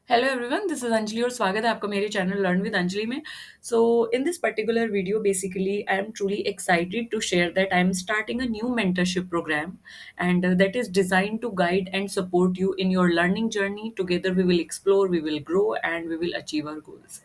Hello everyone, this is Anjali और स्वागत है आपका मेरे चैनल लर्न विद अंजलि में। So in this particular video basically I am truly excited to share that I am starting a new mentorship program and that is designed to guide and support you in your learning journey. Together we will explore, we will grow and we will achieve our goals.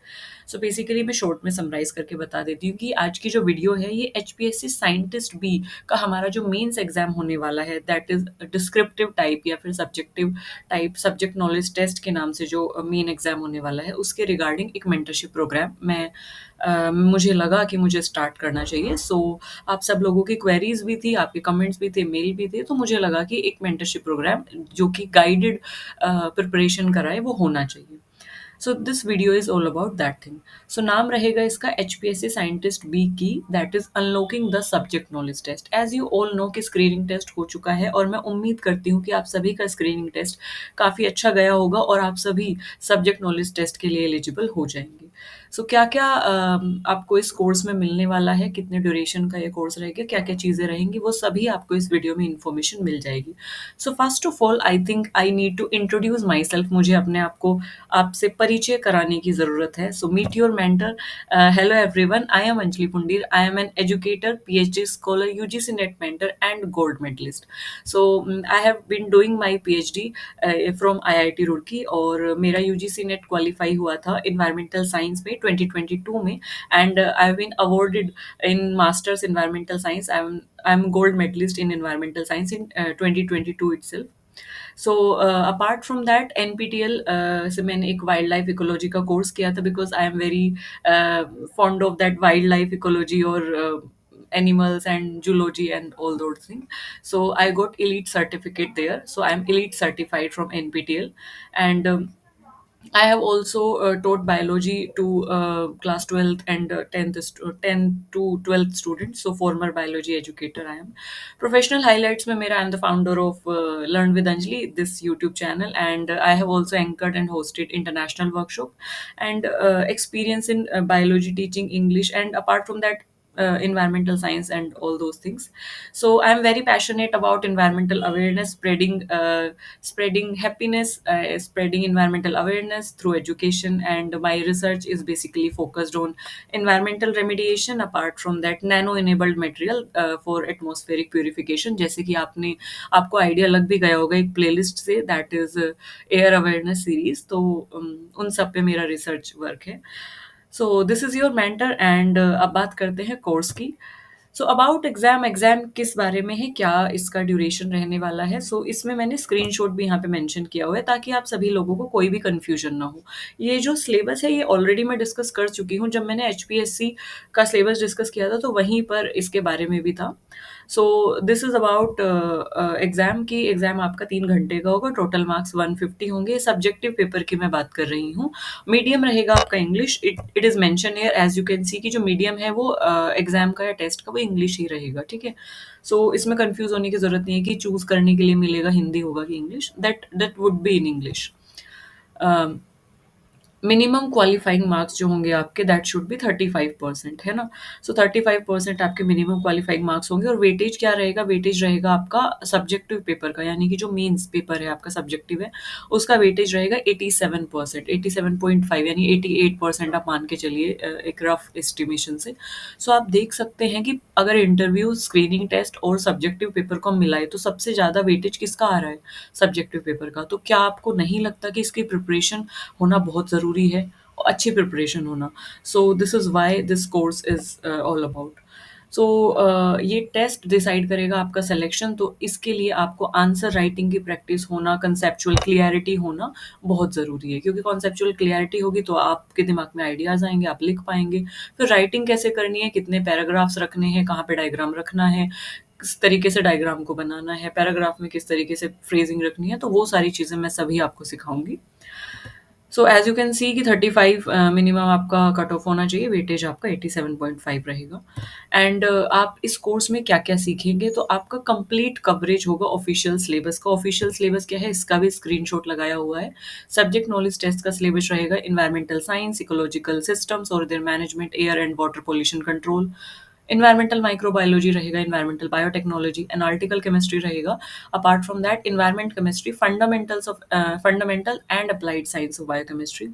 So basically मैं short में summarise करके बता देती हूँ कि आज की जो वीडियो है ये एचपीएससी साइंटिस्ट बी का हमारा जो मेंस एग्जाम होने वाला है दैट इज डिस्क्रिप्टिव टाइप या फिर subjective type subject knowledge test के नाम से जो मेन एग्जाम होने वाला है उसके रिगार्डिंग एक मेंटरशिप प्रोग्राम मुझे लगा कि मुझे स्टार्ट करना चाहिए। आप सब लोगों की क्वेरीज भी थी, आपके कमेंट्स भी थे, मेल भी थे, तो मुझे लगा कि एक मेंटरशिप प्रोग्राम जो कि गाइडेड प्रिपरेशन कराए वो होना चाहिए। So this video is all about that thing. So नाम रहेगा इसका एचपीएससी साइंटिस्ट बी की, that is unlocking the subject knowledge test. As you all know कि स्क्रीनिंग टेस्ट हो चुका है और मैं उम्मीद करती हूँ कि आप सभी का स्क्रीनिंग टेस्ट काफ़ी अच्छा गया होगा और आप सभी सब्जेक्ट नॉलेज टेस्ट के लिए एलिजिबल हो जाएंगे। सो क्या क्या आपको इस कोर्स में मिलने वाला है, कितने ड्यूरेशन का ये कोर्स रहेगा, क्या क्या चीज़ें रहेंगी, वो सभी आपको इस वीडियो में इन्फॉर्मेशन मिल जाएगी। So first of all I think I need to introduce myself. मुझे अपने आप को आपसे परिचय कराने की ज़रूरत है। So meet your mentor. Hello everyone, I am Anjali Pundir. I am an educator, PhD scholar, UGC NET mentor and gold medallist. So I have been doing my PhD from IIT Roorkee और मेरा यूजीसी नेट क्वालिफाई हुआ था environmental science में 2022 में and I have been awarded in masters environmental science. I am gold medallist in environmental science in 2022 itself. So apart from that NPTEL से मैंने एक wildlife ecology का course किया था because I am very fond of that wildlife ecology और animals and zoology and all those things. So I got elite certificate there, so I am elite certified from nptl. And I have also taught biology to class 12th and 10th to 12th students. So former biology educator I am. Professional highlights में मेरा I am the founder of Learn with Anjali, this YouTube channel, and I have also anchored and hosted international workshop and experience in biology teaching English, and apart from that environmental science and all those things. So I am very passionate about environmental awareness, spreading happiness, spreading environmental awareness through education, and my research is basically focused on environmental remediation. Apart from that, nano enabled material for atmospheric purification, जैसे कि आपको idea लग भी गया होगा एक playlist से, that is air awareness series. तो उन सब पे मेरा रिसर्च वर्क है। सो this is your mentor and अब बात करते हैं कोर्स की। सो अबाउट एग्ज़ाम किस बारे में है, क्या इसका ड्यूरेशन रहने वाला है। सो इसमें मैंने स्क्रीनशॉट भी यहाँ पे मेंशन किया हुआ है ताकि आप सभी लोगों को कोई भी कन्फ्यूजन ना हो। ये जो सिलेबस है ये ऑलरेडी मैं डिस्कस कर चुकी हूँ, जब मैंने एचपीएससी का सिलेबस डिस्कस किया था तो वहीं पर इसके बारे में भी था। सो दिस इज़ अबाउट एग्ज़ाम की। एग्ज़ाम आपका 3 घंटे का होगा, टोटल मार्क्स 150 होंगे। सब्जेक्टिव पेपर की मैं बात कर रही हूँ। मीडियम रहेगा आपका English. It is mention here as you can see कि जो मीडियम है वो एग्ज़ाम का या टेस्ट का वो इंग्लिश ही रहेगा, ठीक है? सो इसमें कन्फ्यूज़ होने की ज़रूरत नहीं है कि चूज़ करने के लिए मिलेगा हिंदी होगा कि English, that would be in English. Minimum qualifying marks जो होंगे आपके दैट शुड बी 35%, है ना? सो 35% आपके मिनिमम क्वालिफाइंग मार्क्स होंगे और वेटेज क्या रहेगा? वेटेज रहेगा आपका सब्जेक्टिव पेपर का, यानी कि जो मेंस पेपर है आपका सब्जेक्टिव है, उसका वेटेज रहेगा 87%, 87.5 यानी 88% आप मान के चलिए एक रफ एस्टिमेशन से। सो आप देख सकते हैं कि अगर इंटरव्यू, स्क्रीनिंग टेस्ट और सब्जेक्टिव पेपर को हम मिलाएँ तो सबसे ज़्यादा वेटेज किसका आ रहा है? सब्जेक्टिव पेपर का। तो क्या आपको नहीं लगता कि इसकी प्रिपरेशन होना बहुत ज़रूरी है और अच्छी प्रिपरेशन होना। So this is why this course is all about. So ये टेस्ट डिसाइड करेगा आपका सिलेक्शन, तो इसके लिए आपको आंसर राइटिंग की प्रैक्टिस होना, कंसेप्चुअल क्लियरिटी होना बहुत ज़रूरी है, क्योंकि कंसेप्चुअल क्लियरिटी होगी तो आपके दिमाग में आइडियाज़ आएँगे, आप लिख पाएँगे। फिर राइटिंग कैसे करनी है, कितने पैराग्राफ्स रखने हैं, कहाँ पे डायग्राम रखना है, किस तरीके से डायग्राम को बनाना है, पैराग्राफ में किस तरीके से फ्रेजिंग रखनी है, तो वो सारी चीज़ें मैं सभी आपको सिखाऊँगी। So as you can see कि 35 मिनिमम आपका कट ऑफ होना चाहिए, वेटेज आपका 87.5 रहेगा। एंड आप इस कोर्स में क्या-क्या सीखेंगे, तो आपका कंप्लीट कवरेज होगा ऑफिशियल सिलेबस का। ऑफिशियल सिलेबस क्या है, इसका भी स्क्रीनशॉट लगाया हुआ है। सब्जेक्ट नॉलेज टेस्ट का सिलेबस रहेगा एनवायरमेंटल साइंस, इकोलॉजिकल सिस्टम्स और their management, air and water pollution control, environmental microbiology रहेगा, इन्वायरमेंटल बायोटेक्नोलॉजी, एनालिटिकल केमिस्ट्री रहेगा. Apart from that environment chemistry, fundamental and applied science of biochemistry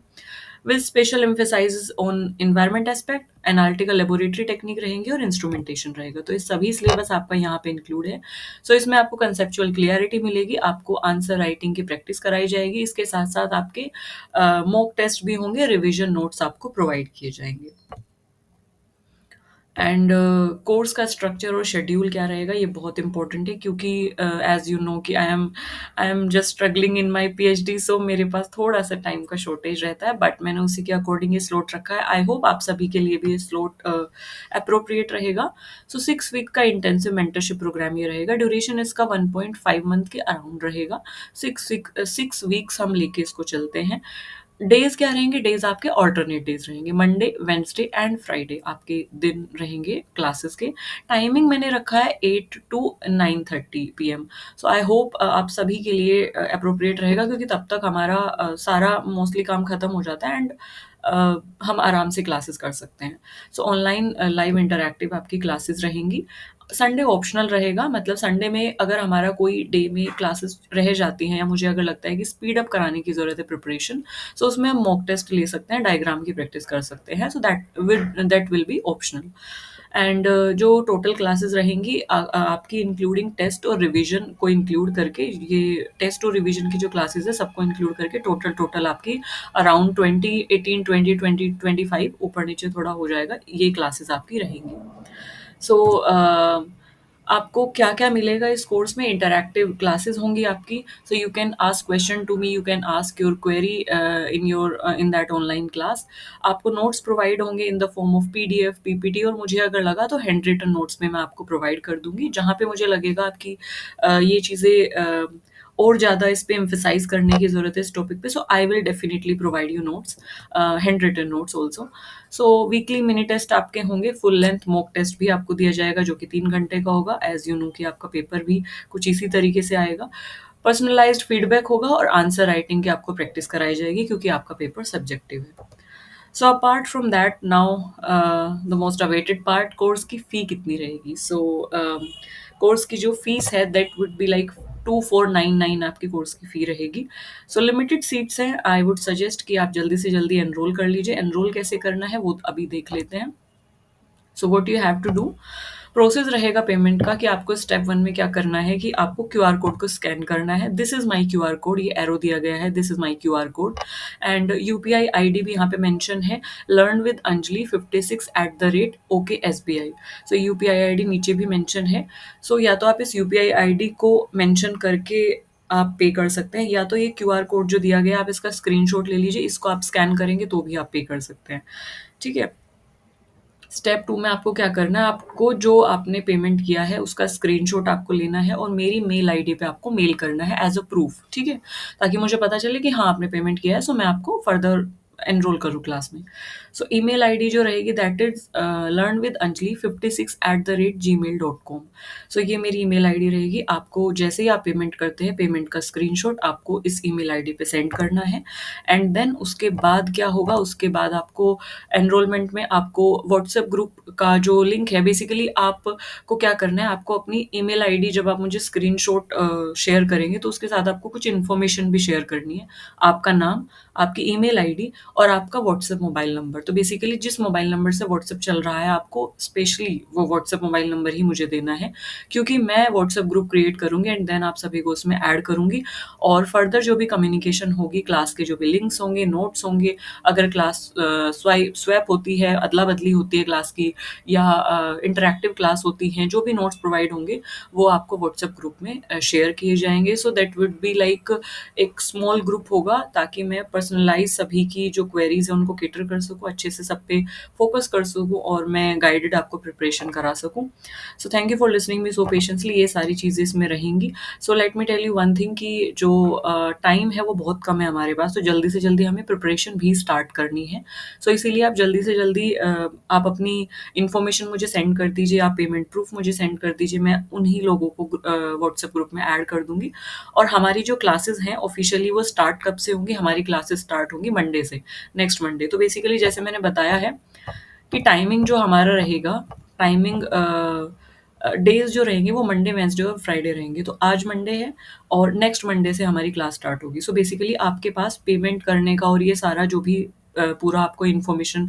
with special emphasise on environment aspect, analytical laboratory technique रहेंगी और instrumentation रहेगा. तो ये सभी syllabus आपका यहाँ पे इंक्लूड है. सो इसमें आपको कंसेप्चुअल क्लियरिटी मिलेगी, आपको आंसर राइटिंग की प्रैक्टिस कराई जाएगी, इसके साथ साथ आपके मॉक टेस्ट भी होंगे, रिविजन नोट्स आपको प्रोवाइड किए जाएंगे. एंड कोर्स का स्ट्रक्चर और शेड्यूल क्या रहेगा ये बहुत इंपॉर्टेंट है, क्योंकि एज यू नो कि I am just struggling in my PhD, so मेरे पास थोड़ा सा टाइम का शॉर्टेज रहता है, बट मैंने उसी के अकॉर्डिंग ये स्लॉट रखा है. आई होप आप सभी के लिए भी ये स्लॉट अप्रोप्रिएट रहेगा. सो 6 वीक का इंटेंसिव मेंटरशिप प्रोग्राम ये रहेगा. ड्यूरेशन इसका 1.5 मंथ के अराउंड रहेगा. 6 वीक्स हम लेके इसको चलते हैं. डेज क्या रहेंगे? डेज आपके ऑल्टरनेट डेज रहेंगे. मंडे, वेंसडे एंड फ्राइडे आपके दिन रहेंगे क्लासेस के. टाइमिंग मैंने रखा है 8 to 9:30 PM. So I hope आप सभी के लिए अप्रोप्रिएट रहेगा, क्योंकि तब तक हमारा सारा मोस्टली काम खत्म हो जाता है एंड हम आराम से क्लासेस कर सकते हैं. सो ऑनलाइन लाइव इंटरैक्टिव आपकी क्लासेस रहेंगी. संडे ऑप्शनल रहेगा, मतलब संडे में अगर हमारा कोई डे में क्लासेस रह जाती हैं या मुझे अगर लगता है कि स्पीड अप कराने की ज़रूरत है प्रिपरेशन, सो उसमें हम मॉक टेस्ट ले सकते हैं, डायग्राम की प्रैक्टिस कर सकते हैं. So that will be optional. And जो टोटल क्लासेस रहेंगी आपकी इंक्लूडिंग टेस्ट और रिवीजन को इंक्लूड करके, ये टेस्ट और रिवीजन की जो क्लासेस है सबको इंक्लूड करके टोटल आपकी अराउंड 20, 18, 20, 25 ऊपर नीचे थोड़ा हो जाएगा, ये क्लासेस आपकी रहेंगी. सो आपको क्या-क्या मिलेगा इस कोर्स में? इंटरैक्टिव क्लासेस होंगी आपकी. So you can ask question to me, you can ask your query in that online class. आपको नोट्स प्रोवाइड होंगे in the form of PDF, PPT, और मुझे अगर लगा तो हैंड रिटन नोट्स में मैं आपको प्रोवाइड कर दूँगी. जहाँ पे मुझे लगेगा आपकी ये चीज़ें और ज़्यादा इस पे एम्फसाइज़ करने की ज़रूरत है इस टॉपिक पे, so I will definitely provide you notes, handwritten notes also. So weekly mini test आपके होंगे. फुल लेंथ मॉक टेस्ट भी आपको दिया जाएगा जो कि 3 घंटे का होगा. एज यू नो कि आपका पेपर भी कुछ इसी तरीके से आएगा. पर्सनलाइज्ड फीडबैक होगा और आंसर राइटिंग की आपको प्रैक्टिस कराई जाएगी, क्योंकि आपका पेपर सब्जेक्टिव है. सो apart from that, now the most awaited part, course की फ़ी कितनी रहेगी? सो कोर्स की जो फीस है दैट वुड बी लाइक 2499 आपकी कोर्स की फ़ी रहेगी. सो लिमिटेड सीट्स हैं. आई वुड सजेस्ट कि आप जल्दी से जल्दी एनरोल कर लीजिए. एनरोल कैसे करना है वो अभी देख लेते हैं. So what you have to do, process रहेगा पेमेंट का, कि आपको स्टेप 1 में क्या करना है कि आपको क्यूआर कोड को स्कैन करना है. This is my QR code, ये एरो दिया गया है, this is my QR code. And UPI ID भी यहाँ पे मेंशन है, learnwithanjali56@OKSBI. सो यूपीआई आईडी नीचे भी मेंशन है. सो या तो आप इस यूपीआई आईडी को मेंशन करके आप पे कर सकते हैं, या तो ये क्यूआर कोड जो दिया गया है आप इसका स्क्रीनशॉट ले लीजिए, इसको आप स्कैन करेंगे तो भी आप पे कर सकते हैं. ठीक है. स्टेप 2 में आपको क्या करना है, आपको जो आपने पेमेंट किया है उसका स्क्रीनशॉट आपको लेना है और मेरी मेल आईडी पे आपको मेल करना है एज़ अ प्रूफ, ठीक है? ताकि मुझे पता चले कि हाँ, आपने पेमेंट किया है, सो मैं आपको फर्दर एनरोल करूँ क्लास में. सो ईमेल आईडी जो रहेगी दैट इज़ learnwithanjali56@gmail.com. सो ये मेरी ईमेल आईडी रहेगी. आपको जैसे ही आप पेमेंट करते हैं, पेमेंट का स्क्रीनशॉट आपको इस ईमेल आईडी पे सेंड करना है. एंड देन उसके बाद क्या होगा, उसके बाद आपको एनरोलमेंट में आपको व्हाट्सएप ग्रुप का जो लिंक है, बेसिकली आपको क्या करना है, आपको अपनी ईमेल आईडी जब आप मुझे स्क्रीनशॉट शेयर करेंगे तो उसके साथ आपको कुछ इन्फॉर्मेशन भी शेयर करनी है. आपका नाम, आपकी ईमेल आईडी और आपका व्हाट्सएप मोबाइल नंबर. तो बेसिकली जिस मोबाइल नंबर से व्हाट्सएप चल रहा है आपको स्पेशली वो व्हाट्सएप मोबाइल नंबर ही मुझे देना है, क्योंकि मैं व्हाट्सएप ग्रुप क्रिएट करूँगी एंड देन आप सभी को उसमें ऐड करूँगी. और फर्दर जो भी कम्युनिकेशन होगी, क्लास के जो भी लिंक्स होंगे, नोट्स होंगे, अगर क्लास स्वैप होती है, अदला-बदली होती है क्लास की, या इंटरैक्टिव क्लास होती हैं, जो भी नोट्स प्रोवाइड होंगे, वो आपको व्हाट्सएप ग्रुप में शेयर किए जाएँगे. So that would be like एक स्मॉल ग्रुप होगा, ताकि मैं पर्सनलाइज़ सभी की जो क्वेरीज़ हैं उनको कैटर कर सकूँ, अच्छे से सब पे फ़ोकस कर सकूँ और मैं गाइडेड आपको प्रिपरेशन करा सकूँ. So thank you for listening me so patiently. ये सारी चीज़ें इसमें रहेंगी. So let me tell you one thing, कि जो टाइम है वो बहुत कम है हमारे पास, तो जल्दी से जल्दी हमें प्रिपरेशन भी स्टार्ट करनी है. सो इसीलिए आप जल्दी से जल्दी आप अपनी इन्फॉर्मेशन मुझे सेंड कर दीजिए, आप पेमेंट प्रूफ मुझे सेंड कर दीजिए, मैं उन्हीं लोगों को व्हाट्सएप ग्रुप में ऐड कर दूँगी. और हमारी जो क्लासेस हैं ऑफ़िशियली वो स्टार्ट कब से होंगी? हमारी क्लासेस स्टार्ट होंगी मंडे से, नेक्स्ट मंडे. तो बेसिकली जैसे मैंने बताया है कि टाइमिंग जो हमारा रहेगा टाइमिंग डेज़ जो रहेंगे वो मंडे, वेडनेसडे और फ्राइडे रहेंगे। तो आज मंडे है और नेक्स्ट मंडे से हमारी क्लास स्टार्ट होगी। सो बेसिकली आपके पास पेमेंट करने का और ये सारा जो भी पूरा आपको इन्फॉर्मेशन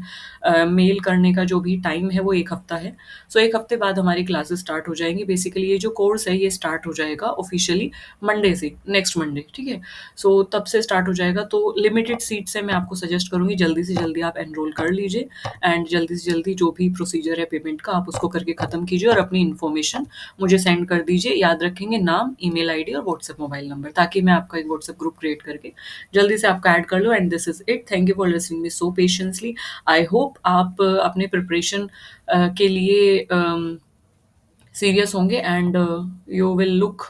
मेल करने का जो भी टाइम है वो 1 हफ्ता है। सो 1 हफ्ते बाद हमारी क्लासेस स्टार्ट हो जाएँगी। बेसिकली ये जो कोर्स है ये स्टार्ट हो जाएगा ऑफ़िशियली मंडे से, नेक्स्ट मंडे, ठीक है? सो तब से स्टार्ट हो जाएगा। तो लिमिटेड सीट्स हैं, मैं आपको सजेस्ट करूँगी जल्दी से जल्दी आप एनरोल कर लीजिए एंड जल्दी से जल्दी जो भी प्रोसीजर है पेमेंट का आप उसको करके ख़त्म कीजिए और अपनी इन्फॉर्मेशन मुझे सेंड कर दीजिए। याद रखेंगे नाम, ईमेल आईडी और व्हाट्सएप मोबाइल नंबर, ताकि मैं आपका एक व्हाट्सएप ग्रुप क्रिएट करके जल्दी से आपका ऐड कर लूँ। And this is it. Thank you for listening me so patiently. I hope आप अपने प्रिपरेशन के लिए serious होंगे and you will look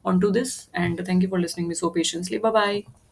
onto this and thank you for listening me so patiently. Bye bye.